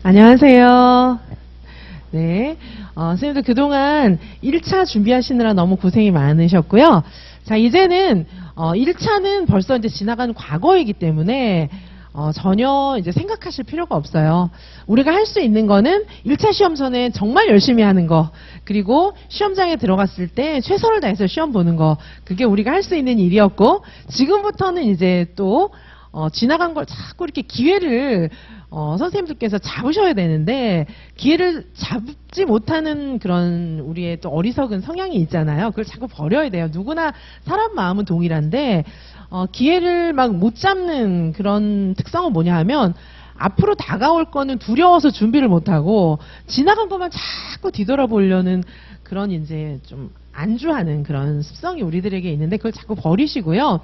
안녕하세요. 네. 선생님들 그동안 1차 준비하시느라 너무 고생이 많으셨고요. 자, 이제는 1차는 벌써 이제 지나간 과거이기 때문에 전혀 이제 생각하실 필요가 없어요. 우리가 할 수 있는 거는 1차 시험 전에 정말 열심히 하는 거, 그리고 시험장에 들어갔을 때 최선을 다해서 시험 보는 거, 그게 우리가 할 수 있는 일이었고, 지금부터는 이제 또 지나간 걸 자꾸 이렇게 기회를 선생님들께서 잡으셔야 되는데, 기회를 잡지 못하는 그런 우리의 또 어리석은 성향이 있잖아요. 그걸 자꾸 버려야 돼요. 누구나 사람 마음은 동일한데 기회를 막 못 잡는 그런 특성은 뭐냐 하면, 앞으로 다가올 거는 두려워서 준비를 못하고 지나간 것만 자꾸 뒤돌아보려는 그런 이제 좀 안주하는 그런 습성이 우리들에게 있는데, 그걸 자꾸 버리시고요.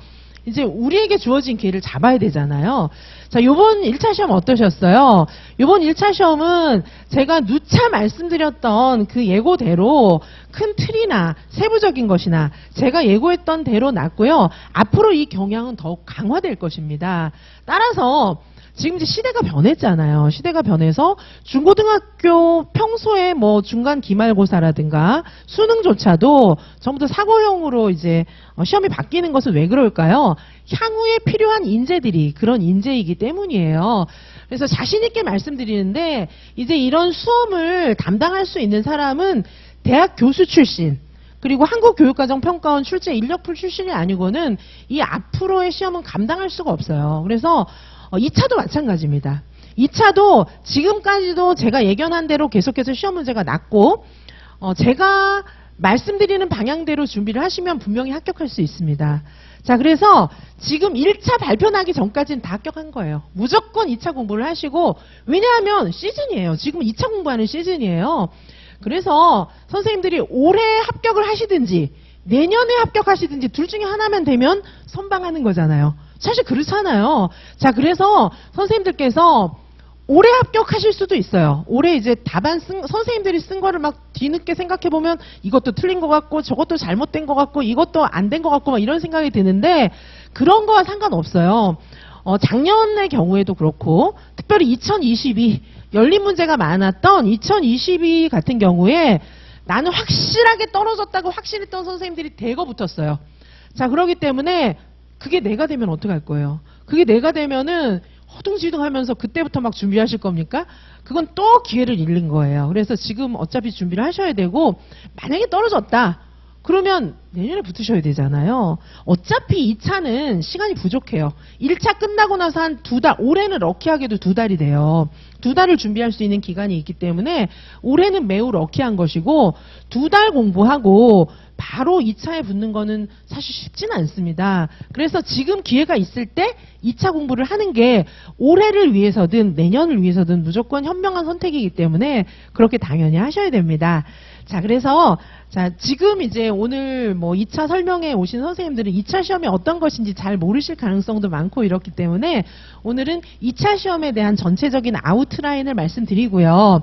이제 우리에게 주어진 기회를 잡아야 되잖아요. 자, 요번 1차 시험 어떠셨어요? 요번 1차 시험은 제가 누차 말씀드렸던 그 예고대로 큰 틀이나 세부적인 것이나 제가 예고했던 대로 났고요. 앞으로 이 경향은 더욱 강화될 것입니다. 따라서 지금 이제 시대가 변했잖아요. 시대가 변해서 중고등학교 평소에 뭐 중간 기말고사라든가 수능조차도 전부 다 사고형으로 이제 시험이 바뀌는 것은 왜 그럴까요? 향후에 필요한 인재들이 그런 인재이기 때문이에요. 그래서 자신 있게 말씀드리는데, 이제 이런 수험을 담당할 수 있는 사람은 대학 교수 출신, 그리고 한국교육과정평가원 출제 인력풀 출신이 아니고는 이 앞으로의 시험은 감당할 수가 없어요. 그래서 2차도 마찬가지입니다. 2차도 지금까지도 제가 예견한 대로 계속해서 시험 문제가 났고, 제가 말씀드리는 방향대로 준비를 하시면 분명히 합격할 수 있습니다. 자, 그래서 지금 1차 발표 나기 전까지는 다 합격한 거예요. 무조건 2차 공부를 하시고, 왜냐하면 시즌이에요. 지금 2차 공부하는 시즌이에요. 그래서 선생님들이 올해 합격을 하시든지 내년에 합격하시든지 둘 중에 하나만 되면 선방하는 거잖아요. 사실 그렇잖아요. 자, 그래서 선생님들께서 올해 합격하실 수도 있어요. 올해 이제 답안 선생님들이 쓴 거를 막 뒤늦게 생각해보면 이것도 틀린 것 같고 저것도 잘못된 것 같고 이것도 안 된 것 같고 막 이런 생각이 드는데, 그런 거와 상관없어요. 작년의 경우에도 그렇고, 특별히 2022 열린 문제가 많았던 2022 같은 경우에 나는 확실하게 떨어졌다고 확신했던 선생님들이 대거 붙었어요. 자, 그렇기 때문에 그게 내가 되면 어떡할 거예요? 그게 내가 되면은 허둥지둥 하면서 그때부터 막 준비하실 겁니까? 그건 또 기회를 잃는 거예요. 그래서 지금 어차피 준비를 하셔야 되고, 만약에 떨어졌다 그러면 내년에 붙으셔야 되잖아요. 어차피 2차는 시간이 부족해요. 1차 끝나고 나서 한 2달, 올해는 럭키하게도 2달이 돼요. 2달을 준비할 수 있는 기간이 있기 때문에 올해는 매우 럭키한 것이고, 2달 공부하고 바로 2차에 붙는 거는 사실 쉽지는 않습니다. 그래서 지금 기회가 있을 때 2차 공부를 하는 게 올해를 위해서든 내년을 위해서든 무조건 현명한 선택이기 때문에 그렇게 당연히 하셔야 됩니다. 자, 그래서 지금 이제 오늘 뭐 2차 설명회 오신 선생님들은 2차 시험이 어떤 것인지 잘 모르실 가능성도 많고 이렇기 때문에 오늘은 2차 시험에 대한 전체적인 아웃라인을 말씀드리고요.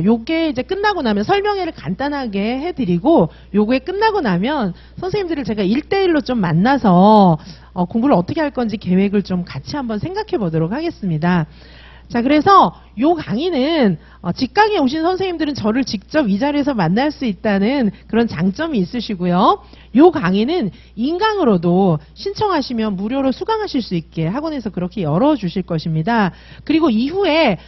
요게 이제 끝나고 나면 설명회를 간단하게 해드리고, 요게 끝나고 나면 선생님들을 제가 1대1로 좀 만나서 공부를 어떻게 할 건지 계획을 좀 같이 한번 생각해 보도록 하겠습니다. 자, 그래서 요 강의는 직강에 오신 선생님들은 저를 직접 이 자리에서 만날 수 있다는 그런 장점이 있으시고요. 요 강의는 인강으로도 신청하시면 무료로 수강하실 수 있게 학원에서 그렇게 열어주실 것입니다. 그리고 이후에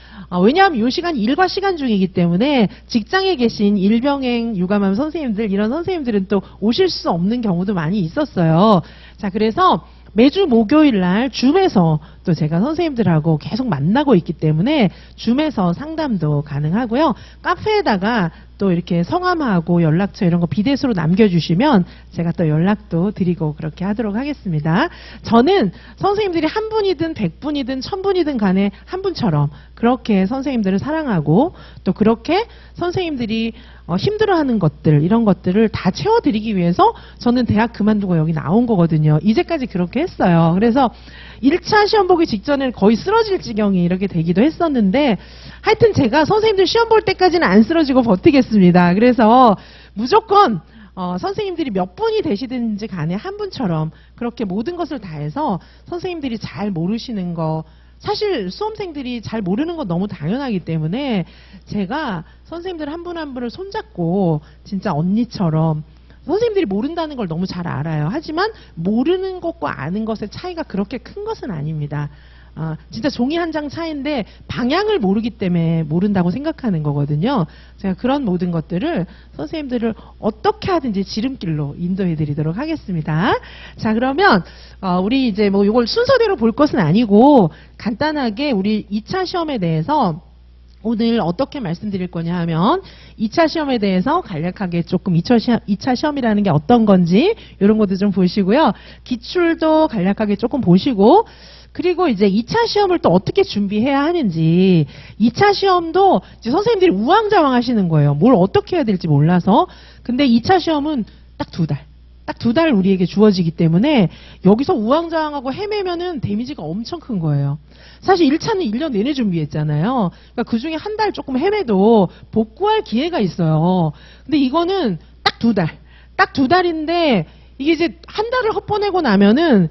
왜냐하면 요 시간이 일과 시간 중이기 때문에 직장에 계신 일병행 유감함 선생님들, 이런 선생님들은 또 오실 수 없는 경우도 많이 있었어요. 자, 그래서 매주 목요일 날 줌에서 또 제가 선생님들하고 계속 만나고 있기 때문에 줌에서 상담도 가능하고요. 카페에다가 또 이렇게 성함하고 연락처 이런 거 비대수로 남겨주시면 제가 또 연락도 드리고 그렇게 하도록 하겠습니다. 저는 선생님들이 한 분이든 100분이든 1000분이든 간에 한 분처럼 그렇게 선생님들을 사랑하고, 또 그렇게 선생님들이 힘들어하는 것들, 이런 것들을 다 채워드리기 위해서 저는 대학 그만두고 여기 나온 거거든요. 이제까지 그렇게 했어요. 그래서 1차 시험 보기 직전에 거의 쓰러질 지경이 이렇게 되기도 했었는데, 하여튼 제가 선생님들 시험 볼 때까지는 안 쓰러지고 버티겠습니다. 그래서 무조건 선생님들이 몇 분이 되시든지 간에 한 분처럼 그렇게 모든 것을 다해서 선생님들이 잘 모르시는 거, 사실 수험생들이 잘 모르는 건 너무 당연하기 때문에 제가 선생님들 한 분 한 분을 손잡고 진짜 언니처럼 선생님들이 모른다는 걸 너무 잘 알아요. 하지만 모르는 것과 아는 것의 차이가 그렇게 큰 것은 아닙니다. 진짜 종이 한 장 차이인데 방향을 모르기 때문에 모른다고 생각하는 거거든요. 제가 그런 모든 것들을 선생님들을 어떻게 하든지 지름길로 인도해 드리도록 하겠습니다. 자, 그러면 우리 이제 뭐 이걸 순서대로 볼 것은 아니고 간단하게 우리 2차 시험에 대해서 오늘 어떻게 말씀드릴 거냐 하면 2차 시험에 대해서 간략하게 조금 2차 시험이라는 게 어떤 건지 이런 것도 좀 보시고요. 기출도 간략하게 조금 보시고 그리고 이제 2차 시험을 또 어떻게 준비해야 하는지 2차 시험도 이제 선생님들이 우왕좌왕 하시는 거예요. 뭘 어떻게 해야 될지 몰라서. 근데 2차 시험은 딱 2달. 딱 2달 우리에게 주어지기 때문에 여기서 우왕좌왕하고 헤매면은 데미지가 엄청 큰 거예요. 사실 1차는 1년 내내 준비했잖아요. 그러니까 그중에 한 달 조금 헤매도 복구할 기회가 있어요. 근데 이거는 딱 2달. 딱 2달인데 이게 이제 한 달을 헛보내고 나면은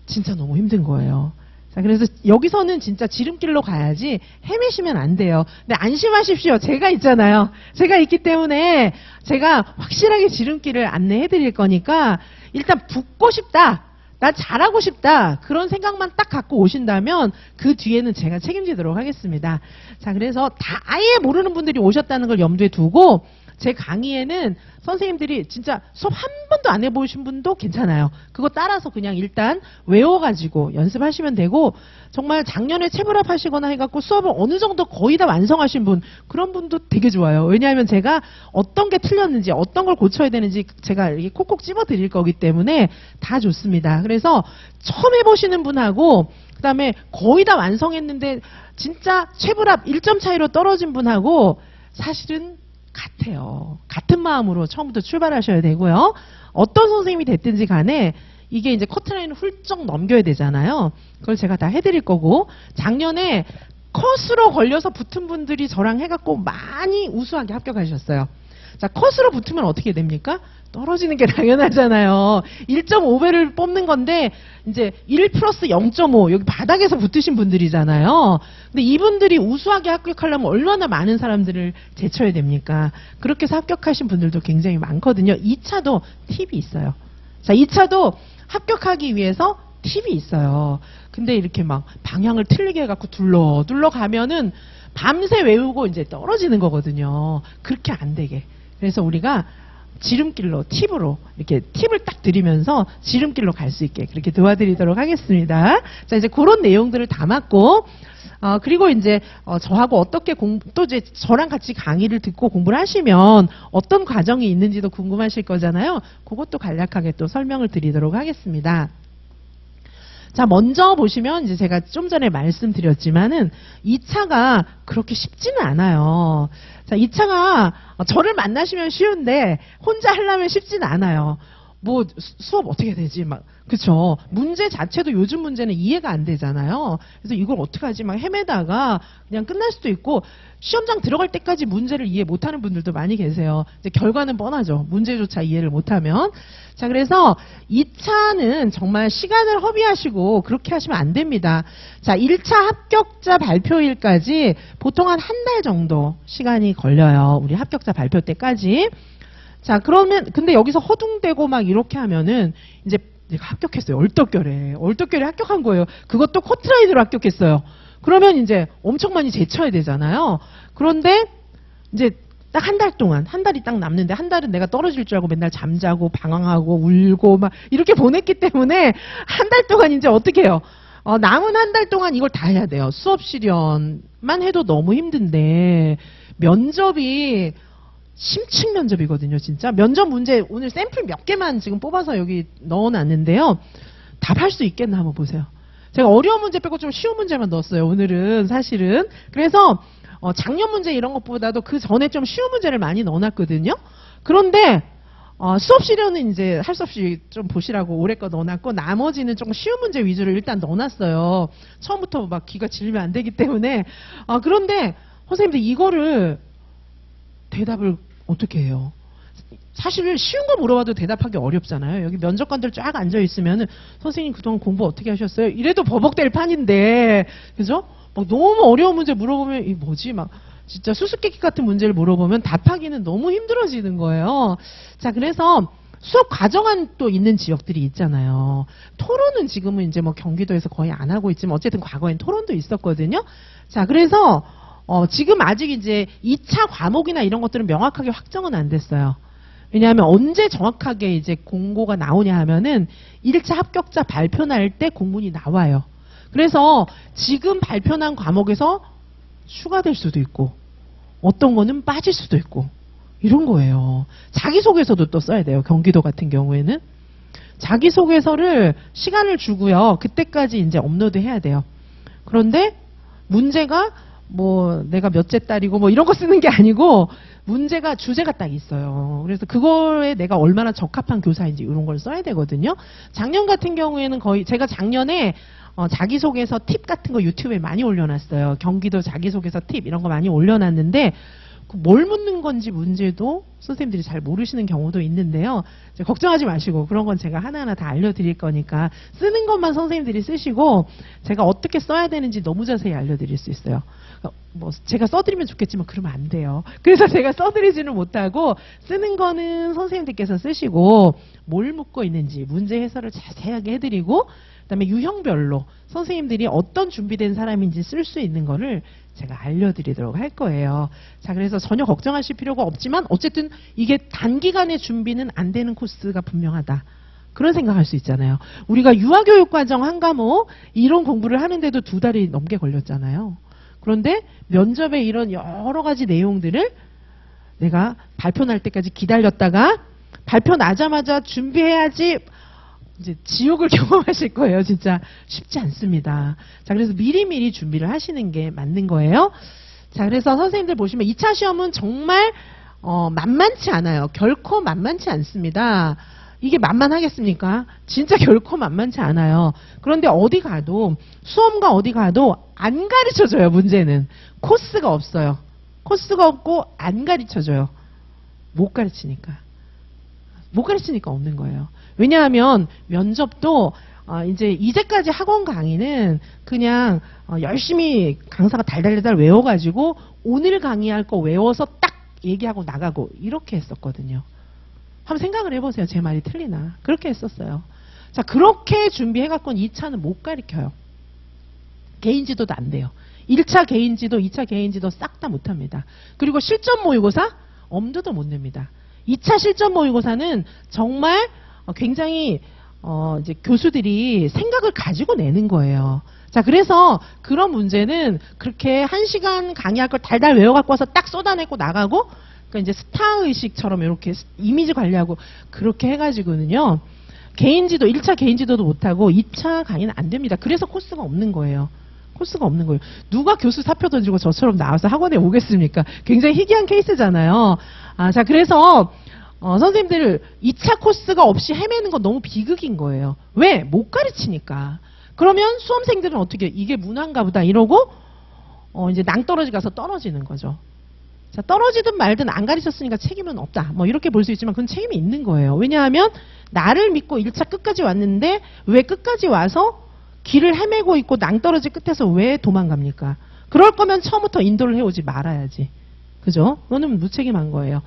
진짜 너무 힘든 거예요. 자, 그래서 여기서는 진짜 지름길로 가야지 헤매시면 안 돼요. 근데 안심하십시오. 제가 있잖아요. 제가 있기 때문에 제가 확실하게 지름길을 안내해 드릴 거니까 일단 붙고 싶다. 난 잘하고 싶다. 그런 생각만 딱 갖고 오신다면 그 뒤에는 제가 책임지도록 하겠습니다. 자, 그래서 다 아예 모르는 분들이 오셨다는 걸 염두에 두고 제 강의에는 선생님들이 진짜 수업 한 번도 안 해보신 분도 괜찮아요. 그거 따라서 그냥 일단 외워가지고 연습하시면 되고 정말 작년에 체불합 하시거나 해갖고 수업을 어느 정도 거의 다 완성하신 분 그런 분도 되게 좋아요. 왜냐하면 제가 어떤 게 틀렸는지 어떤 걸 고쳐야 되는지 제가 이렇게 콕콕 집어 드릴 거기 때문에 다 좋습니다. 그래서 처음 해보시는 분하고 그 다음에 거의 다 완성했는데 진짜 체불합 1점 차이로 떨어진 분하고 사실은 같아요. 같은 마음으로 처음부터 출발하셔야 되고요. 어떤 선생님이 됐든지 간에 이게 이제 커트라인을 훌쩍 넘겨야 되잖아요. 그걸 제가 다 해드릴 거고 작년에 컷으로 걸려서 붙은 분들이 저랑 해갖고 많이 우수하게 합격하셨어요. 자, 컷으로 붙으면 어떻게 됩니까? 떨어지는 게 당연하잖아요. 1.5배를 뽑는 건데 이제 1 플러스 0.5 여기 바닥에서 붙으신 분들이잖아요. 근데 이분들이 우수하게 합격하려면 얼마나 많은 사람들을 제쳐야 됩니까? 그렇게 해서 합격하신 분들도 굉장히 많거든요. 2차도 팁이 있어요. 자, 2차도 합격하기 위해서 팁이 있어요. 근데 이렇게 막 방향을 틀리게 해갖고 둘러 가면은 밤새 외우고 이제 떨어지는 거거든요. 그렇게 안 되게. 그래서 우리가 지름길로 팁으로 이렇게 팁을 딱 드리면서 지름길로 갈 수 있게 그렇게 도와드리도록 하겠습니다. 자, 이제 그런 내용들을 담았고 그리고 이제 저하고 어떻게 또 이제 저랑 같이 강의를 듣고 공부를 하시면 어떤 과정이 있는지도 궁금하실 거잖아요. 그것도 간략하게 또 설명을 드리도록 하겠습니다. 자, 먼저 보시면 이제 제가 좀 전에 말씀드렸지만은 2차가 그렇게 쉽지는 않아요. 자, 2차가 저를 만나시면 쉬운데 혼자 하려면 쉽지는 않아요. 뭐 수업 어떻게 해야 되지? 막 그쵸? 문제 자체도 요즘 문제는 이해가 안 되잖아요. 그래서 이걸 어떻게 하지? 막 헤매다가 그냥 끝날 수도 있고 시험장 들어갈 때까지 문제를 이해 못하는 분들도 많이 계세요. 이제 결과는 뻔하죠. 문제조차 이해를 못하면. 자, 그래서 2차는 정말 시간을 허비하시고 그렇게 하시면 안 됩니다. 자, 1차 합격자 발표일까지 보통 한 달 정도 시간이 걸려요. 우리 합격자 발표 때까지. 자, 그러면 근데 여기서 허둥대고 막 이렇게 하면은 이제 내가 합격했어요. 얼떨결에 합격한 거예요. 그것도 커트라인으로 합격했어요. 그러면 이제 엄청 많이 제쳐야 되잖아요. 그런데 이제 딱 한 달 동안, 한 달이 딱 남는데 한 달은 내가 떨어질 줄 알고 맨날 잠자고 방황하고 울고 막 이렇게 보냈기 때문에 한 달 동안 이제 어떻게 해요? 남은 한 달 동안 이걸 다 해야 돼요. 수업 실현만 해도 너무 힘든데 면접이 심층 면접이거든요, 진짜. 면접 문제 오늘 샘플 몇 개만 지금 뽑아서 여기 넣어놨는데요. 답할 수 있겠나 한번 보세요. 제가 어려운 문제 빼고 좀 쉬운 문제만 넣었어요, 오늘은 사실은. 그래서 작년 문제 이런 것보다도 그 전에 좀 쉬운 문제를 많이 넣어놨거든요. 그런데 수업 실현은 이제 할 수 없이 좀 보시라고 올해 거 넣어놨고 나머지는 조금 쉬운 문제 위주로 일단 넣어놨어요. 처음부터 막 귀가 질리면 안 되기 때문에. 그런데 선생님들 이거를 대답을 어떻게 해요? 사실 쉬운 거 물어봐도 대답하기 어렵잖아요. 여기 면접관들 쫙 앉아 있으면은 선생님 그동안 공부 어떻게 하셨어요? 이래도 버벅될 판인데, 그죠? 막 너무 어려운 문제 물어보면 이 뭐지? 막 진짜 수수께끼 같은 문제를 물어보면 답하기는 너무 힘들어지는 거예요. 자, 그래서 수업 과정안 또 있는 지역들이 있잖아요. 토론은 지금은 이제 뭐 경기도에서 거의 안 하고 있지만 어쨌든 과거엔 토론도 있었거든요. 자, 그래서 지금 아직 이제 2차 과목이나 이런 것들은 명확하게 확정은 안 됐어요. 왜냐하면 언제 정확하게 이제 공고가 나오냐 하면은 1차 합격자 발표 날 때 공문이 나와요. 그래서 지금 발표난 과목에서 추가될 수도 있고 어떤 거는 빠질 수도 있고 이런 거예요. 자기소개서도 또 써야 돼요. 경기도 같은 경우에는. 자기소개서를 시간을 주고요. 그때까지 이제 업로드 해야 돼요. 그런데 문제가 뭐 내가 몇째 딸이고 뭐 이런 거 쓰는 게 아니고 문제가 주제가 딱 있어요. 그래서 그거에 내가 얼마나 적합한 교사인지 이런 걸 써야 되거든요. 작년 같은 경우에는 거의 제가 작년에 자기소개서 팁 같은 거 유튜브에 많이 올려놨어요. 경기도 자기소개서 팁 이런 거 많이 올려놨는데 뭘 묻는 건지 문제도 선생님들이 잘 모르시는 경우도 있는데요. 걱정하지 마시고 그런 건 제가 하나하나 다 알려드릴 거니까 쓰는 것만 선생님들이 쓰시고 제가 어떻게 써야 되는지 너무 자세히 알려드릴 수 있어요. 뭐 제가 써드리면 좋겠지만 그러면 안 돼요. 그래서 제가 써드리지는 못하고 쓰는 거는 선생님들께서 쓰시고 뭘 묻고 있는지 문제 해설을 자세하게 해드리고 그다음에 유형별로 선생님들이 어떤 준비된 사람인지 쓸 수 있는 거를 제가 알려드리도록 할 거예요. 자, 그래서 전혀 걱정하실 필요가 없지만 어쨌든 이게 단기간에 준비는 안 되는 코스가 분명하다. 그런 생각할 수 있잖아요. 우리가 유아교육과정 한 과목 이론 공부를 하는데도 2달이 넘게 걸렸잖아요. 그런데 면접에 이런 여러 가지 내용들을 내가 발표 날 때까지 기다렸다가 발표 나자마자 준비해야지 이제 지옥을 경험하실 거예요. 진짜 쉽지 않습니다. 자, 그래서 미리미리 준비를 하시는 게 맞는 거예요. 자, 그래서 선생님들 보시면 2차 시험은 정말 만만치 않아요. 결코 만만치 않습니다. 이게 만만하겠습니까? 진짜 결코 만만치 않아요. 그런데 어디 가도 수험가 어디 가도 안 가르쳐줘요. 문제는 코스가 없어요. 코스가 없고 안 가르쳐줘요. 못 가르치니까. 못 가르치니까 없는 거예요. 왜냐하면 면접도 이제 이제까지 학원 강의는 그냥 열심히 강사가 달달달 외워가지고 오늘 강의할 거 외워서 딱 얘기하고 나가고 이렇게 했었거든요. 한번 생각을 해보세요. 제 말이 틀리나. 그렇게 했었어요. 자, 그렇게 준비해갖고는 2차는 못 가르쳐요. 개인지도도 안 돼요. 1차 개인지도, 2차 개인지도 싹 다 못합니다. 그리고 실전 모의고사 엄두도 못 냅니다. 2차 실전 모의고사는 정말 굉장히 이제 교수들이 생각을 가지고 내는 거예요. 자, 그래서 그런 문제는 그렇게 1시간 강의할 걸 달달 외워갖고 와서 딱 쏟아내고 나가고 그러니까 이제 스타의식처럼 이렇게 이미지 관리하고 그렇게 해가지고는요. 개인지도 1차 개인지도도 못하고 2차 강의는 안 됩니다. 그래서 코스가 없는 거예요. 코스가 없는 거예요. 누가 교수 사표 던지고 저처럼 나와서 학원에 오겠습니까? 굉장히 희귀한 케이스잖아요. 자, 그래서 선생님들 2차 코스가 없이 헤매는 건 너무 비극인 거예요. 왜? 못 가르치니까. 그러면 수험생들은 어떻게 이게 문화인가 보다 이러고 이제 낭떠러지 가서 떨어지는 거죠. 자, 떨어지든 말든 안 가르쳤으니까 책임은 없다. 뭐 이렇게 볼 수 있지만 그건 책임이 있는 거예요. 왜냐하면 나를 믿고 1차 끝까지 왔는데 왜 끝까지 와서 길을 헤매고 있고 낭떠러지 끝에서 왜 도망갑니까? 그럴 거면 처음부터 인도를 해오지 말아야지. 그죠? 그거는 무책임한 거예요.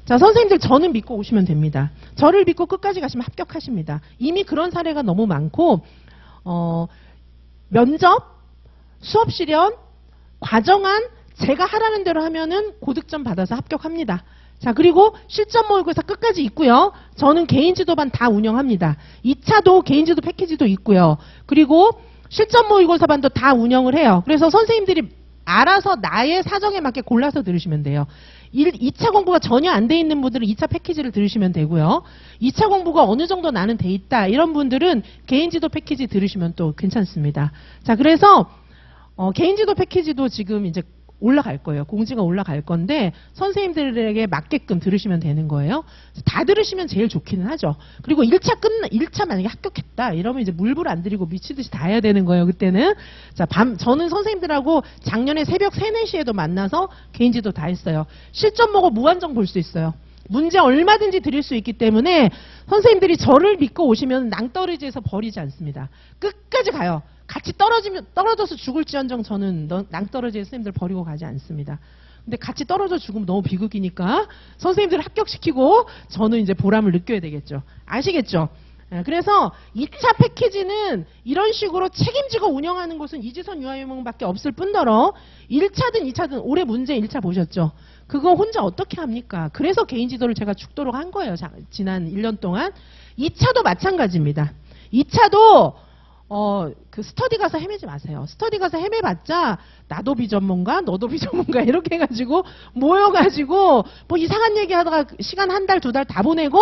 자, 선생님들 저는 믿고 오시면 됩니다. 저를 믿고 끝까지 가시면 합격하십니다. 이미 그런 사례가 너무 많고 면접, 수업 실현, 과정안 제가 하라는 대로 하면은 고득점 받아서 합격합니다. 자, 그리고 실전 모의고사 끝까지 있고요. 저는 개인지도반 다 운영합니다. 2차도 개인지도 패키지도 있고요. 그리고 실전 모의고사반도 다 운영을 해요. 그래서 선생님들이 알아서 나의 사정에 맞게 골라서 들으시면 돼요. 2차 공부가 전혀 안 돼 있는 분들은 2차 패키지를 들으시면 되고요. 2차 공부가 어느 정도 나는 돼 있다. 이런 분들은 개인지도 패키지 들으시면 또 괜찮습니다. 자, 그래서 개인지도 패키지도 지금 이제 올라갈 거예요. 공지가 올라갈 건데 선생님들에게 맞게끔 들으시면 되는 거예요. 다 들으시면 제일 좋기는 하죠. 그리고 1차 만약에 합격했다 이러면 이제 물불 안 들이고 미치듯이 다 해야 되는 거예요. 그때는. 자, 저는 선생님들하고 작년에 새벽 3, 4시에도 만나서 개인지도 다 했어요. 실전 보고 무한정 볼 수 있어요. 문제 얼마든지 드릴 수 있기 때문에 선생님들이 저를 믿고 오시면 낭떠러지에서 버리지 않습니다. 끝까지 가요. 같이 떨어져서 죽을지언정 저는 낭떠러지에서 선생님들 버리고 가지 않습니다. 근데 같이 떨어져 죽으면 너무 비극이니까 선생님들 합격시키고 저는 이제 보람을 느껴야 되겠죠. 아시겠죠? 그래서 2차 패키지는 이런 식으로 책임지고 운영하는 곳은 이지선 유아유명밖에 없을 뿐더러 1차든 2차든 올해 문제 1차 보셨죠? 그거 혼자 어떻게 합니까? 그래서 개인 지도를 제가 죽도록 한 거예요. 지난 1년 동안. 2차도 마찬가지입니다. 2차도 그 스터디 가서 헤매지 마세요. 스터디 가서 헤매봤자 나도 비전문가, 너도 비전문가 이렇게 해가지고 모여가지고 뭐 이상한 얘기하다가 시간 한 달, 두 달 다 보내고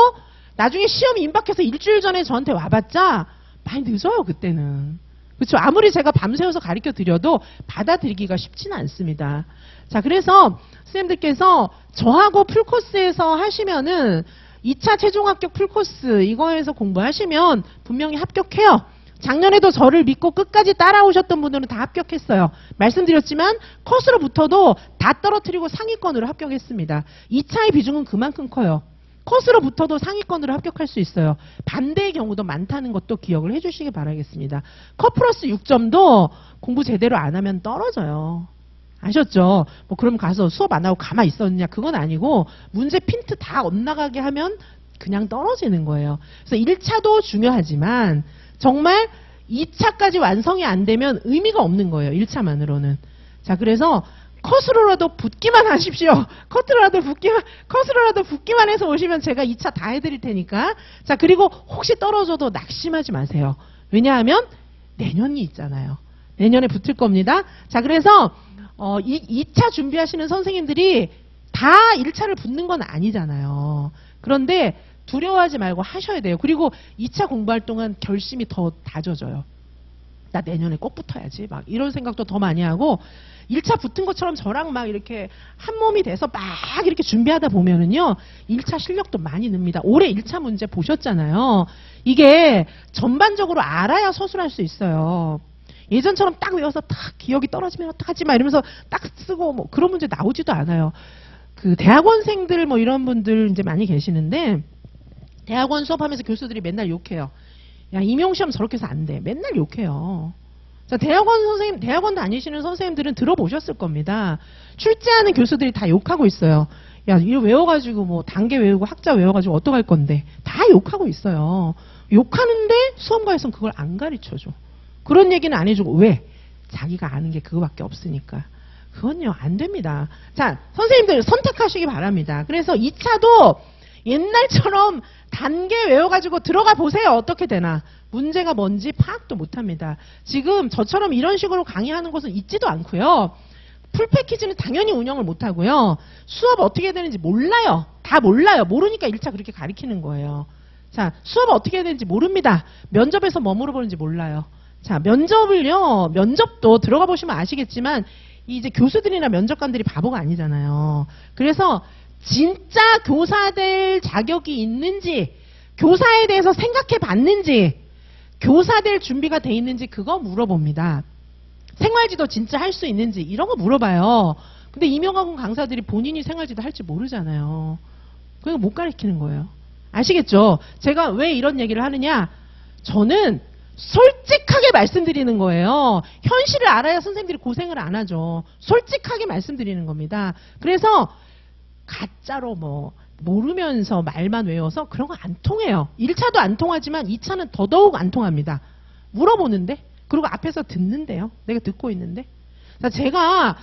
나중에 시험이 임박해서 일주일 전에 저한테 와봤자 많이 늦어요. 그때는. 그렇죠. 아무리 제가 밤새워서 가르쳐 드려도 받아들이기가 쉽지는 않습니다. 자, 그래서 선생님들께서 저하고 풀코스에서 하시면은 2차 최종 합격 풀코스 이거에서 공부하시면 분명히 합격해요. 작년에도 저를 믿고 끝까지 따라오셨던 분들은 다 합격했어요. 말씀드렸지만 컷으로 붙어도 다 떨어뜨리고 상위권으로 합격했습니다. 2차의 비중은 그만큼 커요. 컷으로 붙어도 상위권으로 합격할 수 있어요. 반대의 경우도 많다는 것도 기억을 해주시기 바라겠습니다. 컷 플러스 6점도 공부 제대로 안 하면 떨어져요. 아셨죠? 뭐 그럼 가서 수업 안 하고 가만히 있었느냐? 그건 아니고 문제 핀트 다 엇나가게 하면 그냥 떨어지는 거예요. 그래서 1차도 중요하지만 정말 2차까지 완성이 안 되면 의미가 없는 거예요. 1차만으로는. 자, 그래서 컷으로라도 붙기만 하십시오. 컷으로라도 붙기만 해서 오시면 제가 2차 다 해드릴 테니까. 자, 그리고 혹시 떨어져도 낙심하지 마세요. 왜냐하면 내년이 있잖아요. 내년에 붙을 겁니다. 자, 그래서 2차 준비하시는 선생님들이 다 1차를 붙는 건 아니잖아요. 그런데 두려워하지 말고 하셔야 돼요. 그리고 2차 공부할 동안 결심이 더 다져져요. 나 내년에 꼭 붙어야지. 막 이런 생각도 더 많이 하고 1차 붙은 것처럼 저랑 막 이렇게 한 몸이 돼서 막 이렇게 준비하다 보면은요. 1차 실력도 많이 늡니다. 올해 1차 문제 보셨잖아요. 이게 전반적으로 알아야 서술할 수 있어요. 예전처럼 딱 외워서 딱 기억이 떨어지면 어떡하지 막 이러면서 딱 쓰고 뭐 그런 문제 나오지도 않아요. 그 대학원생들 뭐 이런 분들 이제 많이 계시는데 대학원 수업하면서 교수들이 맨날 욕해요. 야, 임용시험 저렇게 해서 안 돼. 맨날 욕해요. 자, 대학원 다니시는 선생님들은 들어보셨을 겁니다. 출제하는 교수들이 다 욕하고 있어요. 야, 이거 외워가지고 뭐 단계 외우고 학자 외워가지고 어떡할 건데. 다 욕하고 있어요. 욕하는데 수험가에서는 그걸 안 가르쳐줘. 그런 얘기는 안 해주고. 왜? 자기가 아는 게 그거밖에 없으니까. 그건요, 안 됩니다. 자, 선생님들 선택하시기 바랍니다. 그래서 2차도 옛날처럼 단계 외워가지고 들어가 보세요. 어떻게 되나. 문제가 뭔지 파악도 못합니다. 지금 저처럼 이런 식으로 강의하는 곳은 있지도 않고요. 풀패키지는 당연히 운영을 못하고요. 수업 어떻게 해야 되는지 몰라요. 다 몰라요. 모르니까 1차 그렇게 가르치는 거예요. 자, 수업 어떻게 해야 되는지 모릅니다. 면접에서 뭐 물어보는지 몰라요. 자, 면접도 들어가 보시면 아시겠지만 이제 교수들이나 면접관들이 바보가 아니잖아요. 그래서 진짜 교사 될 자격이 있는지, 교사에 대해서 생각해 봤는지, 교사 될 준비가 돼 있는지 그거 물어봅니다. 생활지도 진짜 할 수 있는지 이런 거 물어봐요. 근데 임용학원 강사들이 본인이 생활지도 할지 모르잖아요. 그러니까 못 가르치는 거예요. 아시겠죠? 제가 왜 이런 얘기를 하느냐? 저는 솔직하게 말씀드리는 거예요. 현실을 알아야 선생님들이 고생을 안 하죠. 솔직하게 말씀드리는 겁니다. 그래서 가짜로 뭐 모르면서 말만 외워서 그런 거 안 통해요. 1차도 안 통하지만 2차는 더더욱 안 통합니다. 물어보는데 그리고 앞에서 듣는데요. 내가 듣고 있는데. 자, 제가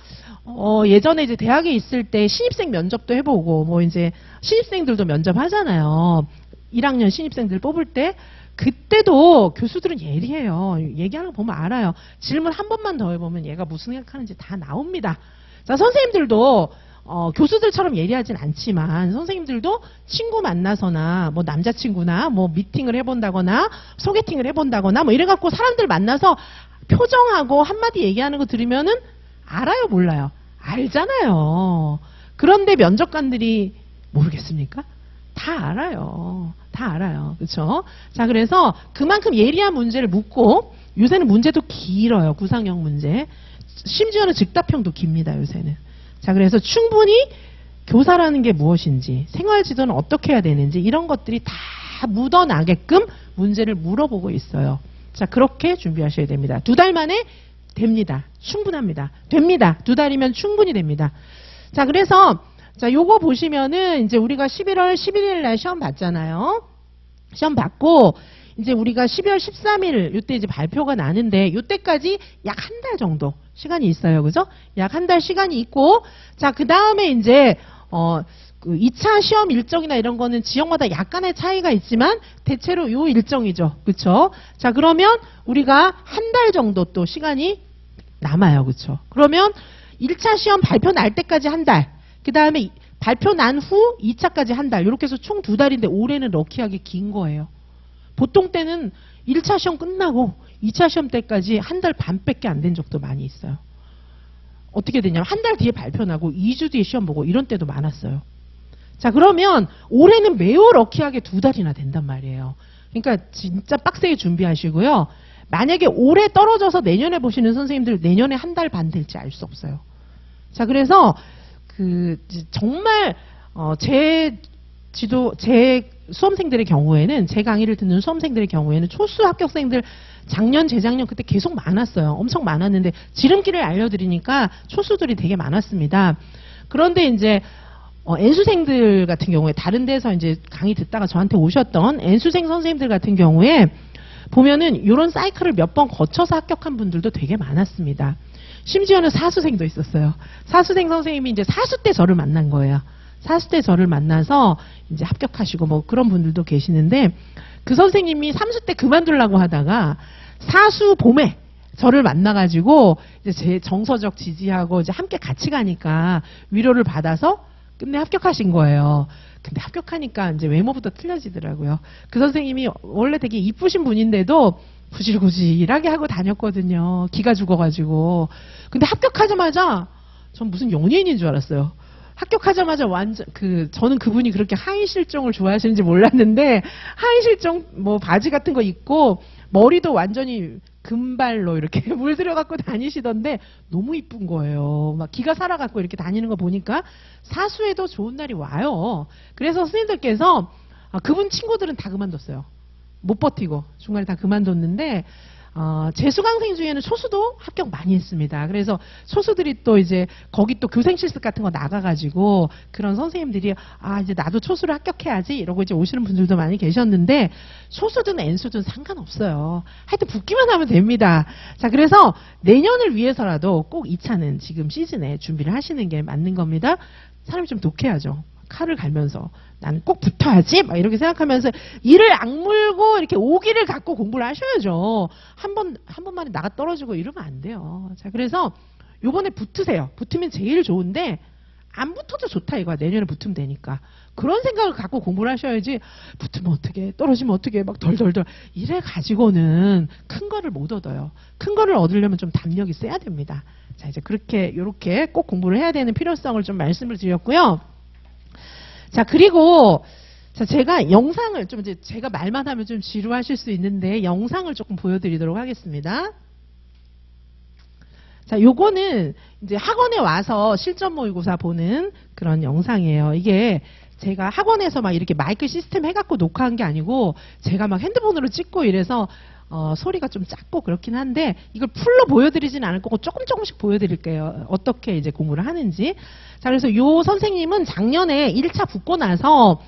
예전에 이제 대학에 있을 때 신입생 면접도 해보고 뭐 이제 신입생들도 면접하잖아요. 1학년 신입생들 뽑을 때 그때도 교수들은 예리해요. 얘기하는 거 보면 알아요. 질문 한 번만 더 해보면 얘가 무슨 생각하는지 다 나옵니다. 자, 선생님들도 교수들처럼 예리하진 않지만 선생님들도 친구 만나서나 뭐 남자친구나 뭐 미팅을 해본다거나 소개팅을 해본다거나 뭐 이래갖고 사람들 만나서 표정하고 한마디 얘기하는 거 들으면은 알아요, 몰라요? 알잖아요. 그런데 면접관들이 모르겠습니까? 다 알아요. 다 알아요. 그렇죠? 자, 그래서 그만큼 예리한 문제를 묻고 요새는 문제도 길어요. 구상형 문제. 심지어는 즉답형도 깁니다. 요새는. 자, 그래서 충분히 교사라는 게 무엇인지, 생활지도는 어떻게 해야 되는지 이런 것들이 다 묻어나게끔 문제를 물어보고 있어요. 자, 그렇게 준비하셔야 됩니다. 2달 만에 됩니다. 충분합니다. 됩니다. 2달이면 충분히 됩니다. 자, 그래서 자, 요거 보시면은 이제 우리가 11월 11일 날 시험 봤잖아요. 시험 받고 이제 우리가 12월 13일 요때 이제 발표가 나는데 요때까지 약 한 달 정도 시간이 있어요. 그죠? 약 한 달 시간이 있고 자, 그다음에 이제 그 2차 시험 일정이나 이런 거는 지역마다 약간의 차이가 있지만 대체로 요 일정이죠. 그렇죠? 자, 그러면 우리가 한 달 정도 또 시간이 남아요. 그렇죠? 그러면 1차 시험 발표 날 때까지 한 달. 그다음에 발표 난 후 2차까지 한 달. 이렇게 해서 총 2달인데 올해는 럭키하게 긴 거예요. 보통 때는 1차 시험 끝나고 2차 시험 때까지 한 달 반밖에 안 된 적도 많이 있어요. 어떻게 되냐면 한 달 뒤에 발표 나고 2주 뒤에 시험 보고 이런 때도 많았어요. 자, 그러면 올해는 매우 럭키하게 2달이나 된단 말이에요. 그러니까 진짜 빡세게 준비하시고요. 만약에 올해 떨어져서 내년에 보시는 선생님들 내년에 한 달 반 될지 알 수 없어요. 자, 그래서 정말 제 수험생들의 경우에는 제 강의를 듣는 수험생들의 경우에는 초수 합격생들 작년 재작년 그때 계속 많았어요. 엄청 많았는데 지름길을 알려드리니까 초수들이 되게 많았습니다. 그런데 이제 N수생들 같은 경우에 다른 데서 이제 강의 듣다가 저한테 오셨던 N수생 선생님들 같은 경우에 보면은 이런 사이클을 몇 번 거쳐서 합격한 분들도 되게 많았습니다. 심지어는 사수생도 있었어요. 사수생 선생님이 이제 사수 때 저를 만난 거예요. 사수 때 저를 만나서 이제 합격하시고 뭐 그런 분들도 계시는데 그 선생님이 삼수 때 그만두려고 하다가 사수 봄에 저를 만나가지고 이제 제 정서적 지지하고 이제 함께 같이 가니까 위로를 받아서 끝내 합격하신 거예요. 근데 합격하니까 이제 외모부터 틀려지더라고요. 그 선생님이 원래 되게 이쁘신 분인데도 구질구질하게 하고 다녔거든요. 기가 죽어가지고. 근데 합격하자마자 전 무슨 연예인인 줄 알았어요. 합격하자마자 완전 저는 그분이 그렇게 하이 실종을 좋아하시는지 몰랐는데 하이 실종 뭐 바지 같은 거 입고 머리도 완전히 금발로 이렇게 물들여 갖고 다니시던데 너무 이쁜 거예요. 막 기가 살아갖고 이렇게 다니는 거 보니까 사수에도 좋은 날이 와요. 그래서 선생님들께서 그분 친구들은 다 그만뒀어요. 못 버티고 중간에 다 그만뒀는데 제 수강생 중에는 초수도 합격 많이 했습니다. 그래서 초수들이 또 이제 거기 또 교생 실습 같은 거 나가가지고 그런 선생님들이 이제 나도 초수를 합격해야지 이러고 이제 오시는 분들도 많이 계셨는데 초수든 N수든 상관없어요. 하여튼 붙기만 하면 됩니다. 자, 그래서 내년을 위해서라도 꼭 2차는 지금 시즌에 준비를 하시는 게 맞는 겁니다. 사람이 좀 독해야죠. 칼을 갈면서 나는 꼭 붙어야지 막 이렇게 생각하면서 이를 악물고 이렇게 오기를 갖고 공부를 하셔야죠. 한 번만에 나가 떨어지고 이러면 안 돼요. 자, 그래서 요번에 붙으세요. 붙으면 제일 좋은데 안 붙어도 좋다 이거야. 내년에 붙으면 되니까. 그런 생각을 갖고 공부를 하셔야지 붙으면 어떻게 떨어지면 어떻게 막 덜덜덜 이래 가지고는 큰 거를 못 얻어요. 큰 거를 얻으려면 좀 담력이 세야 됩니다. 자, 이제 요렇게 꼭 공부를 해야 되는 필요성을 좀 말씀을 드렸고요. 자, 그리고 제가 영상을 좀 이제 제가 말만 하면 좀 지루하실 수 있는데 영상을 조금 보여드리도록 하겠습니다. 자, 요거는 이제 학원에 와서 실전 모의고사 보는 그런 영상이에요. 이게 제가 학원에서 막 이렇게 마이크 시스템 해갖고 녹화한 게 아니고 제가 막 핸드폰으로 찍고 이래서 소리가 좀 작고 그렇긴 한데 이걸 풀로 보여드리진 않을 거고 조금씩 보여드릴게요. 어떻게 이제 공부를 하는지. 자, 그래서 요 선생님은 작년에 1차 붙고 나서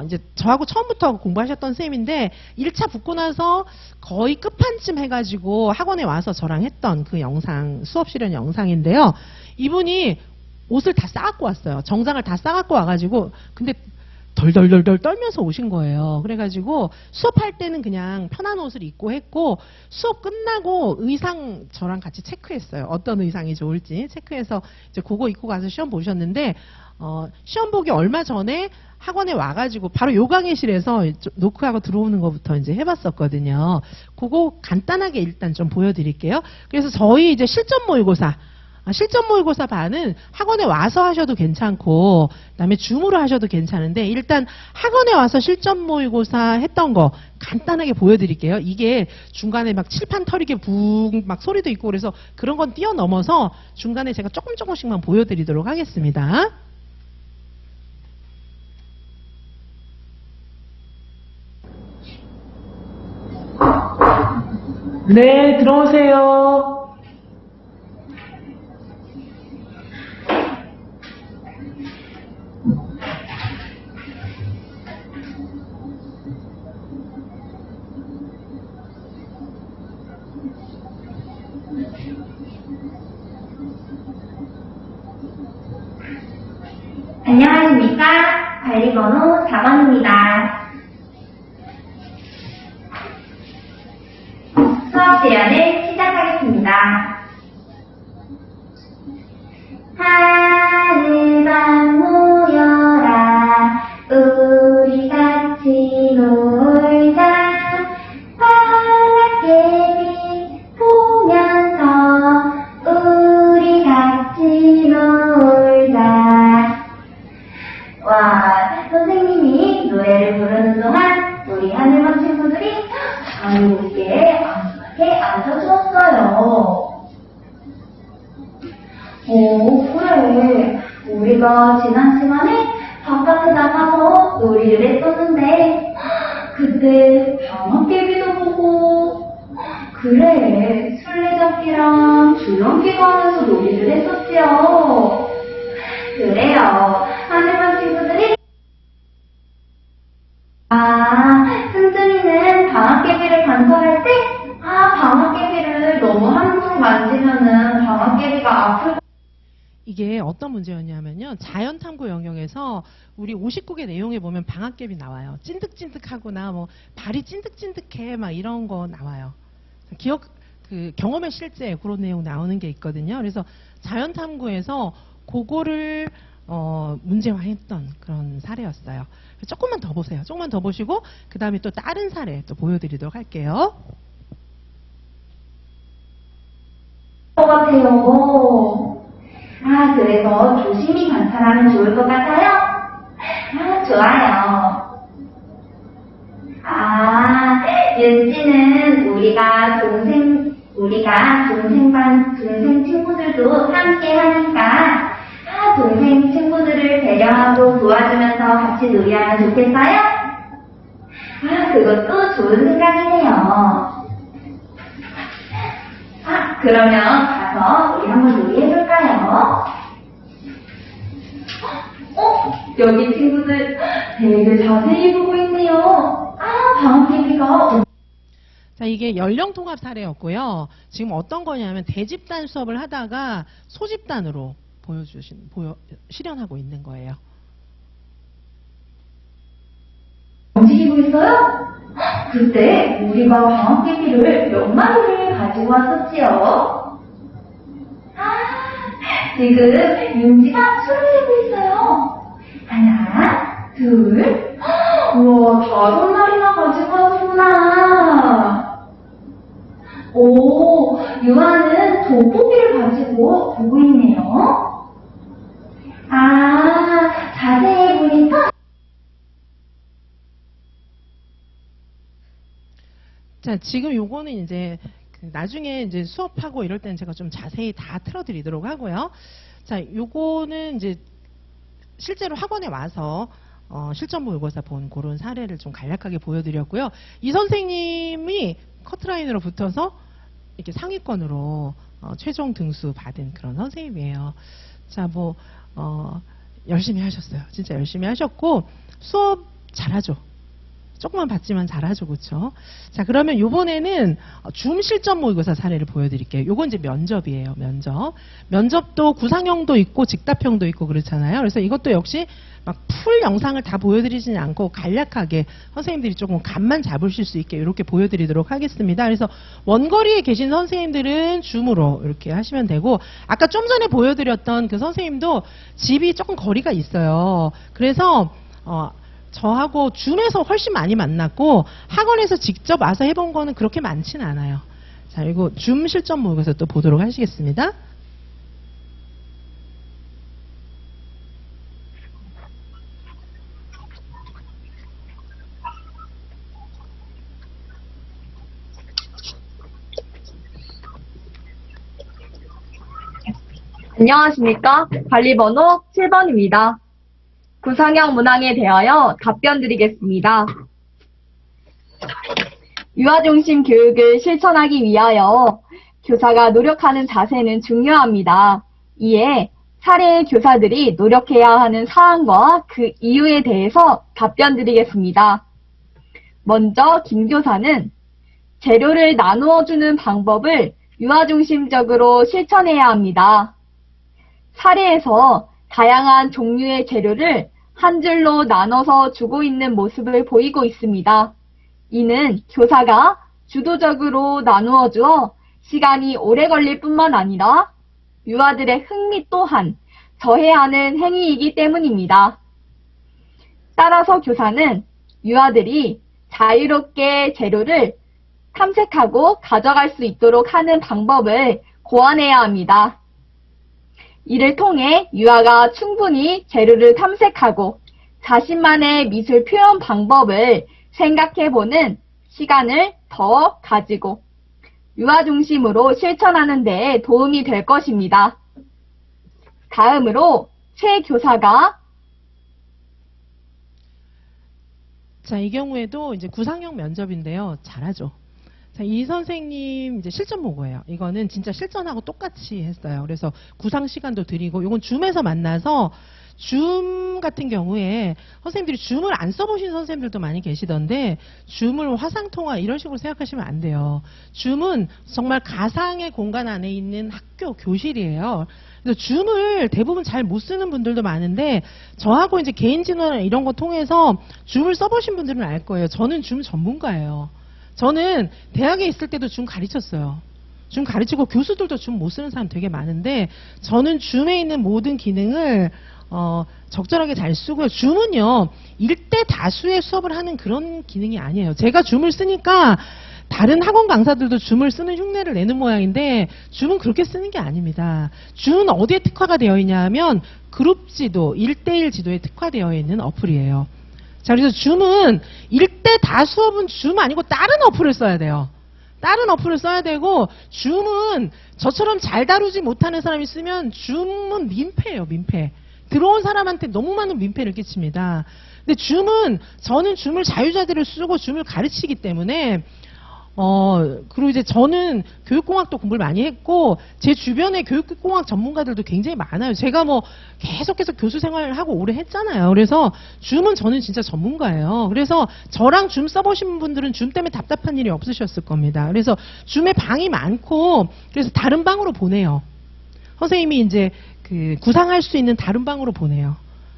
이제 저하고 처음부터 공부하셨던 쌤인데 1차 붙고 나서 거의 끝판쯤 해가지고 학원에 와서 저랑 했던 그 영상, 수업 실현 영상인데요. 이분이 옷을 다 싸갖고 왔어요. 정장을 다 싸갖고 와가지고 근데 덜덜덜덜 떨면서 오신 거예요. 그래가지고 수업할 때는 그냥 편한 옷을 입고 했고 수업 끝나고 의상 저랑 같이 체크했어요. 어떤 의상이 좋을지 체크해서 이제 그거 입고 가서 시험 보셨는데 시험 보기 얼마 전에 학원에 와가지고 바로 요 강의실에서 노크하고 들어오는 것부터 이제 해봤었거든요. 그거 간단하게 일단 좀 보여드릴게요. 그래서 저희 이제 실전 모의고사 반은 학원에 와서 하셔도 괜찮고 그다음에 줌으로 하셔도 괜찮은데 일단 학원에 와서 실전 모의고사 했던 거 간단하게 보여드릴게요. 이게 중간에 막 칠판 털이게 붕 막 소리도 있고 그래서 그런 건 뛰어넘어서 중간에 제가 조금씩만 보여드리도록 하겠습니다. 네, 들어오세요. 안녕하십니까. 관리번호 4번입니다. 수업 시간을 시작하겠습니다. 하늘밤 모여라 우리 같이 놀자 파랗게 보면서 우리 같이 놀자. 와, 선생님이 노래를 부르는 동안 우리 하늘밤 친구들이 자유롭게 안전하게 앉아주었어요. 오, 그래. 우리가 지난 시간에 바깥에 나가서 놀이를 했었는데 그때 방앗개비도 보고 그래, 술래잡기랑 줄넘기도 하면서 놀이를 했었지요. 그래요. 하늘밤 친구들이 튼튼이는 방앗개비를 관찰할 때 방앗개비를 너무 함부로 만지면은 방앗개비가 아프고 이게 어떤 문제였냐면요. 자연탐구 영역에서 우리 59개 내용에 보면 방앗개비 나와요. 찐득찐득하거나 뭐 발이 찐득찐득해 막 이런 거 나와요. 경험의 실제 그런 내용 나오는 게 있거든요. 그래서 자연탐구에서 그거를 문제화했던 그런 사례였어요. 조금만 더 보세요. 조금만 더 보시고 그 다음에 또 다른 사례 또 보여드리도록 할게요. 것 같아요. 그래서 조심히 관찰하면 좋을 것 같아요. 좋아요. 윤지는 우리가 동생 친구들도 함께 하니까 동생 친구들을 배려하고 도와주면서 같이 놀이하면 좋겠어요? 그것도 좋은 생각이네요. 그러면 가서 우리 한번 놀이해볼까요? 여기 친구들 되게 자세히 보고 있네요. 방앗개비가 자, 이게 연령통합 사례였고요. 지금 어떤 거냐면 대집단 수업을 하다가 소집단으로 실현하고 있는 거예요. 움직이고 있어요? 그때 우리가 방앗개비를 몇 마리를 가지고 왔었지요? 지금 윤지가 술을 내고 있어요. 하나, 둘, 우와, 5마리나 가지고 왔구나. 오, 유아는 돋보기를 가지고 보고 있네요. 자세히 보니까 자, 지금 요거는 이제 나중에 이제 수업하고 이럴 때는 제가 좀 자세히 다 틀어드리도록 하고요. 자, 요거는 이제 실제로 학원에 와서 실전 모의고사 본 그런 사례를 좀 간략하게 보여드렸고요. 이 선생님이 커트라인으로 붙어서 이렇게 상위권으로 최종 등수 받은 그런 선생님이에요. 자, 열심히 하셨어요. 진짜 열심히 하셨고 수업 잘하죠. 조금만 봤지만 잘하죠, 그렇죠? 자, 그러면 이번에는 줌 실전 모의고사 사례를 보여드릴게요. 요건 이제 면접이에요, 면접. 면접도 구상형도 있고 직답형도 있고 그렇잖아요. 그래서 이것도 역시 막 풀 영상을 다 보여드리지는 않고 간략하게 선생님들이 조금 감만 잡으실 수 있게 이렇게 보여드리도록 하겠습니다. 그래서 원거리에 계신 선생님들은 줌으로 이렇게 하시면 되고, 아까 좀 전에 보여드렸던 그 선생님도 집이 조금 거리가 있어요. 그래서 저하고 줌에서 훨씬 많이 만났고 학원에서 직접 와서 해본 거는 그렇게 많지는 않아요. 자, 이거 줌 실전 모의고사 또 보도록 하시겠습니다. 안녕하십니까. 관리번호 7번입니다. 구상형 문항에 대하여 답변 드리겠습니다. 유아중심 교육을 실천하기 위하여 교사가 노력하는 자세는 중요합니다. 이에 사례의 교사들이 노력해야 하는 사항과 그 이유에 대해서 답변 드리겠습니다. 먼저 김 교사는 재료를 나누어 주는 방법을 유아중심적으로 실천해야 합니다. 사례에서 다양한 종류의 재료를 한 줄로 나눠서 주고 있는 모습을 보이고 있습니다. 이는 교사가 주도적으로 나누어 주어 시간이 오래 걸릴 뿐만 아니라 유아들의 흥미 또한 더해야 하는 행위이기 때문입니다. 따라서 교사는 유아들이 자유롭게 재료를 탐색하고 가져갈 수 있도록 하는 방법을 고안해야 합니다. 이를 통해 유아가 충분히 재료를 탐색하고 자신만의 미술 표현 방법을 생각해보는 시간을 더 가지고 유아 중심으로 실천하는 데 도움이 될 것입니다. 다음으로 최 교사가 자, 이 경우에도 이제 구상형 면접인데요. 잘하죠. 자, 이 선생님 이제 실전 보고예요. 이거는 진짜 실전하고 똑같이 했어요. 그래서 구상 시간도 드리고, 이건 줌에서 만나서 줌 같은 경우에 선생님들이 줌을 안 써보신 선생님들도 많이 계시던데 줌을 화상통화 이런 식으로 생각하시면 안 돼요. 줌은 정말 가상의 공간 안에 있는 학교, 교실이에요. 그래서 줌을 대부분 잘 못 쓰는 분들도 많은데 저하고 이제 개인 진화나 이런 거 통해서 줌을 써보신 분들은 알 거예요. 저는 줌 전문가예요. 저는 대학에 있을 때도 줌 가르쳤어요. 줌 가르치고 교수들도 줌 못 쓰는 사람 되게 많은데 저는 줌에 있는 모든 기능을 적절하게 잘 쓰고요. 줌은요, 일대 다수의 수업을 하는 그런 기능이 아니에요. 제가 줌을 쓰니까 다른 학원 강사들도 줌을 쓰는 흉내를 내는 모양인데 줌은 그렇게 쓰는 게 아닙니다. 줌은 어디에 특화가 되어 있냐 하면 그룹 지도, 1대1 지도에 특화되어 있는 어플이에요. 자, 그래서 줌은 일대 다 수업은 줌 아니고 다른 어플을 써야 돼요. 다른 어플을 써야 되고 줌은 저처럼 잘 다루지 못하는 사람이 쓰면 줌은 민폐예요, 민폐. 들어온 사람한테 너무 많은 민폐를 끼칩니다. 근데 줌은 저는 줌을 자유자재로 쓰고 줌을 가르치기 때문에 그리고 이제 저는 교육공학도 공부를 많이 했고 제 주변에 교육공학 전문가들도 굉장히 많아요. 제가 뭐 계속해서 교수 생활을 하고 오래 했잖아요. 그래서 줌은 저는 진짜 전문가예요. 그래서 저랑 줌 써보신 분들은 줌 때문에 답답한 일이 없으셨을 겁니다. 그래서 줌에 방이 많고 그래서 다른 방으로 보내요. 선생님이 이제 그 구상할 수 있는 다른 방으로 보내요.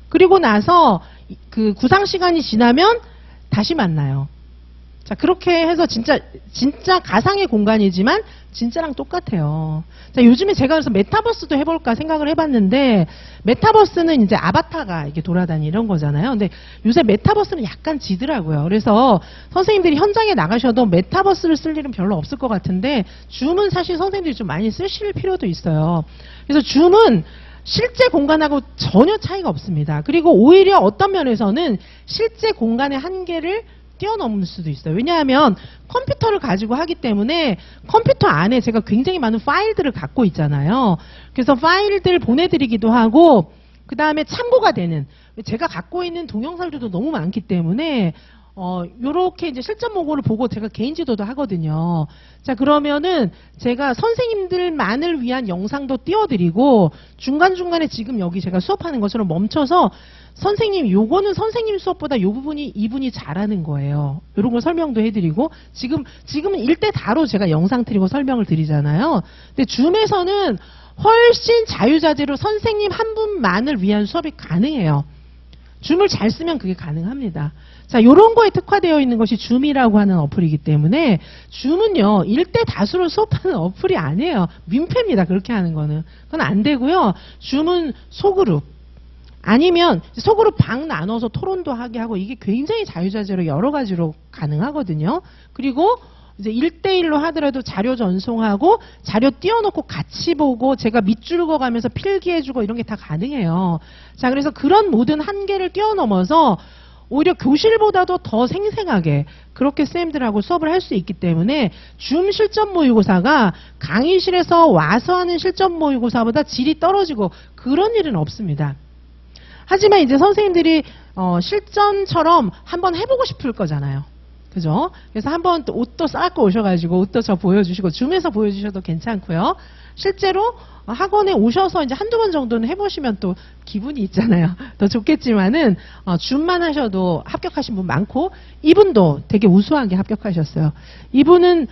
그리고 나서 그 구상 시간이 지나면 다시 만나요. 자, 그렇게 해서 진짜 가상의 공간이지만 진짜랑 똑같아요. 자, 요즘에 제가 그래서 메타버스도 해볼까 생각을 해봤는데 메타버스는 이제 아바타가 이렇게 돌아다니는 이런 거잖아요. 근데 요새 메타버스는 약간 지더라고요. 그래서 선생님들이 현장에 나가셔도 메타버스를 쓸 일은 별로 없을 것 같은데 줌은 사실 선생님들이 좀 많이 쓰실 필요도 있어요. 그래서 줌은 실제 공간하고 전혀 차이가 없습니다. 그리고 오히려 어떤 면에서는 실제 공간의 한계를 뛰어넘을 수도 있어요. 왜냐하면 컴퓨터를 가지고 하기 때문에 컴퓨터 안에 제가 굉장히 많은 파일들을 갖고 있잖아요. 그래서 파일들 보내드리기도 하고 그 다음에 참고가 되는 제가 갖고 있는 동영상들도 너무 많기 때문에 요렇게 이제 실전 모고를 보고 제가 개인 지도도 하거든요. 자, 그러면은 제가 선생님들만을 위한 영상도 띄워드리고 중간중간에 지금 여기 제가 수업하는 것처럼 멈춰서 선생님 요거는 선생님 수업보다 요 부분이 이분이 잘하는 거예요. 이런 걸 설명도 해드리고 지금은 1대 다로 제가 영상 드리고 설명을 드리잖아요. 근데 줌에서는 훨씬 자유자재로 선생님 한 분만을 위한 수업이 가능해요. 줌을 잘 쓰면 그게 가능합니다. 자, 요런 거에 특화되어 있는 것이 줌이라고 하는 어플이기 때문에 줌은요, 1대 다수로 수업하는 어플이 아니에요. 민폐입니다. 그렇게 하는 거는. 그건 안 되고요. 줌은 소그룹. 아니면 소그룹 방 나눠서 토론도 하게 하고 이게 굉장히 자유자재로 여러 가지로 가능하거든요. 그리고 이제 1대1로 하더라도 자료 전송하고 자료 띄워놓고 같이 보고 제가 밑줄 그어가면서 필기해주고 이런 게 다 가능해요. 자, 그래서 그런 모든 한계를 뛰어넘어서 오히려 교실보다도 더 생생하게 그렇게 쌤들하고 수업을 할 수 있기 때문에 줌 실전 모의고사가 강의실에서 와서 하는 실전 모의고사보다 질이 떨어지고 그런 일은 없습니다. 하지만 이제 선생님들이 실전처럼 한번 해보고 싶을 거잖아요. 그죠? 그래서 한번 또 옷도 쌓고 오셔가지고 옷도 저 보여주시고 줌에서 보여주셔도 괜찮고요. 실제로 학원에 오셔서 이제 한두 번 정도는 해보시면 또 기분이 있잖아요. 더 좋겠지만은 줌만 하셔도 합격하신 분 많고 이분도 되게 우수하게 합격하셨어요. 이분은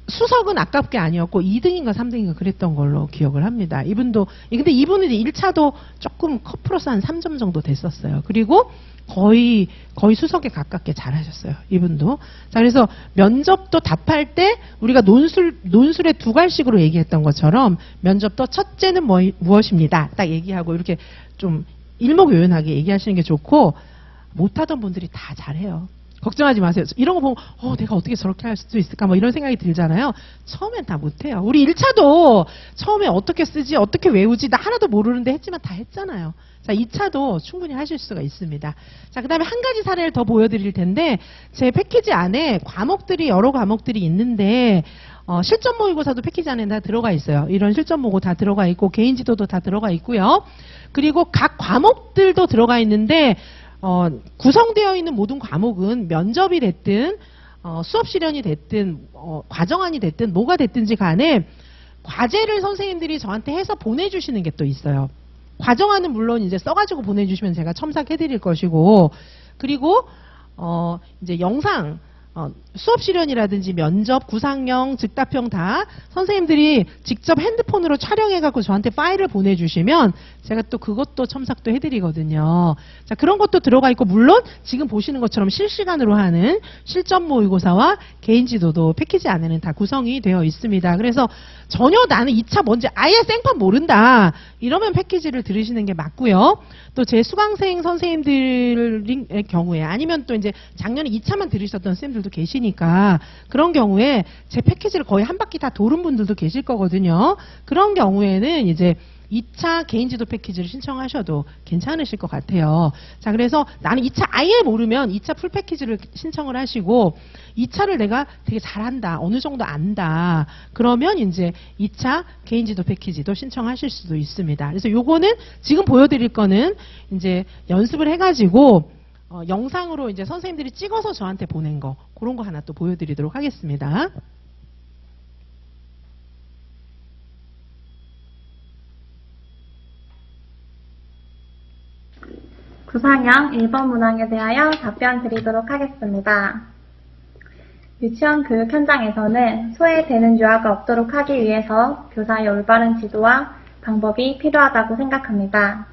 수석은 아깝게 아니었고 2등인가 3등인가 그랬던 걸로 기억을 합니다. 이분도 근데 이분은 1차도 조금 컷 플러스 한 3점 정도 됐었어요. 그리고 거의 수석에 가깝게 잘하셨어요. 이분도. 자, 그래서 면접도 답할 때 우리가 논술의 두 갈식으로 얘기했던 것처럼 면접도 첫째는 무엇입니다. 딱 얘기하고 이렇게 좀 일목요연하게 얘기하시는 게 좋고 못하던 분들이 다 잘해요. 걱정하지 마세요. 이런 거 보면 내가 어떻게 저렇게 할 수 있을까 뭐 이런 생각이 들잖아요. 처음엔 다 못해요. 우리 1차도 처음에 어떻게 쓰지 어떻게 외우지 나 하나도 모르는데 했지만 다 했잖아요. 자, 2차도 충분히 하실 수가 있습니다. 자, 그 다음에 한 가지 사례를 더 보여드릴 텐데 제 패키지 안에 여러 과목들이 있는데 실전 모의고사도 패키지 안에 다 들어가 있어요. 이런 실전 모고 다 들어가 있고 개인 지도도 다 들어가 있고요. 그리고 각 과목들도 들어가 있는데 구성되어 있는 모든 과목은 면접이 됐든 수업 실현이 됐든 과정안이 됐든 뭐가 됐든지 간에 과제를 선생님들이 저한테 해서 보내주시는 게 또 있어요. 과정안은 물론 이제 써가지고 보내주시면 제가 첨삭해드릴 것이고 그리고 이제 영상 수업 실현이라든지 면접, 구상형, 즉답형 다 선생님들이 직접 핸드폰으로 촬영해갖고 저한테 파일을 보내주시면 제가 또 그것도 첨삭도 해드리거든요. 자, 그런 것도 들어가 있고 물론 지금 보시는 것처럼 실시간으로 하는 실전 모의고사와 개인 지도도 패키지 안에는 다 구성이 되어 있습니다. 그래서 전혀 나는 2차 뭔지 아예 생판 모른다 이러면 패키지를 들으시는 게 맞고요. 또 제 수강생 선생님들의 경우에 아니면 또 이제 작년에 2차만 들으셨던 선생님들도 계시니까 그런 경우에 제 패키지를 거의 한 바퀴 다 도른 분들도 계실 거거든요. 그런 경우에는 이제 2차 개인지도 패키지를 신청하셔도 괜찮으실 것 같아요. 자, 그래서 나는 2차 아예 모르면 2차 풀 패키지를 신청을 하시고 2차를 내가 되게 잘한다, 어느 정도 안다. 그러면 이제 2차 개인지도 패키지도 신청하실 수도 있습니다. 그래서 요거는 지금 보여드릴 거는 이제 연습을 해가지고 영상으로 이제 선생님들이 찍어서 저한테 보낸 거 그런 거 하나 또 보여드리도록 하겠습니다. 구상형 1번 문항에 대하여 답변 드리도록 하겠습니다. 유치원 교육 현장에서는 소외되는 유아가 없도록 하기 위해서 교사의 올바른 지도와 방법이 필요하다고 생각합니다.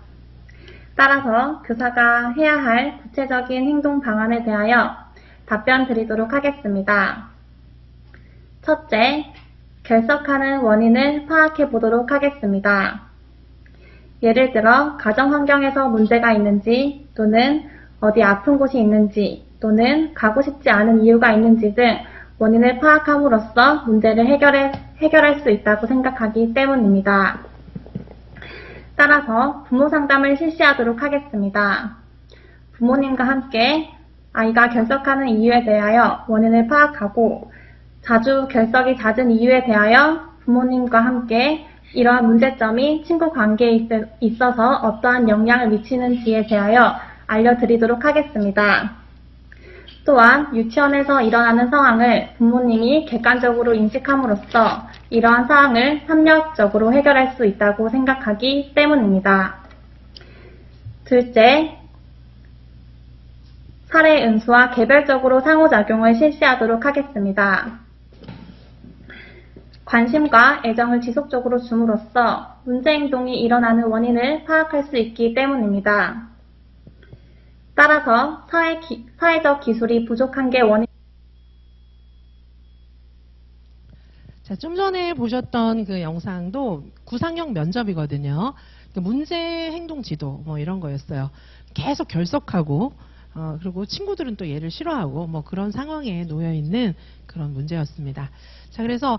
따라서 교사가 해야 할 구체적인 행동 방안에 대하여 답변 드리도록 하겠습니다. 첫째, 결석하는 원인을 파악해 보도록 하겠습니다. 예를 들어 가정 환경에서 문제가 있는지 또는 어디 아픈 곳이 있는지 또는 가고 싶지 않은 이유가 있는지 등 원인을 파악함으로써 문제를 해결할 수 있다고 생각하기 때문입니다. 따라서 부모 상담을 실시하도록 하겠습니다. 부모님과 함께 아이가 결석하는 이유에 대하여 원인을 파악하고 자주 결석이 잦은 이유에 대하여 부모님과 함께 이러한 문제점이 친구 관계에 있어서 어떠한 영향을 미치는지에 대하여 알려드리도록 하겠습니다. 또한 유치원에서 일어나는 상황을 부모님이 객관적으로 인식함으로써 이러한 사항을 협력적으로 해결할 수 있다고 생각하기 때문입니다. 둘째, 사례 응수와 개별적으로 상호작용을 실시하도록 하겠습니다. 관심과 애정을 지속적으로 줌으로써 문제 행동이 일어나는 원인을 파악할 수 있기 때문입니다. 따라서 사회적 기술이 부족한 게 원인. 자, 좀 전에 보셨던 그 영상도 구상형 면접이거든요. 문제 행동 지도 뭐 이런 거였어요. 계속 결석하고 그리고 친구들은 또 얘를 싫어하고 뭐 그런 상황에 놓여 있는 그런 문제였습니다. 자, 그래서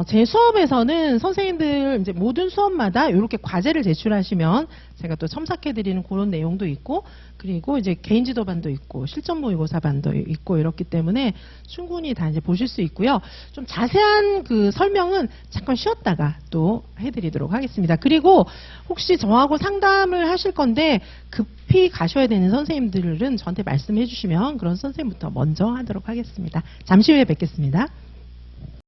제 수업에서는 선생님들 이제 모든 수업마다 이렇게 과제를 제출하시면 제가 또 첨삭해드리는 그런 내용도 있고 그리고 이제 개인 지도반도 있고 실전 모의고사 반도 있고 이렇기 때문에 충분히 다 이제 보실 수 있고요. 좀 자세한 그 설명은 잠깐 쉬었다가 또 해드리도록 하겠습니다. 그리고 혹시 저하고 상담을 하실 건데 급히 급히 가셔야 되는 선생님들은 저한테 말씀해 주시면 그런 선생님부터 먼저 하도록 하겠습니다. 잠시 후에 뵙겠습니다.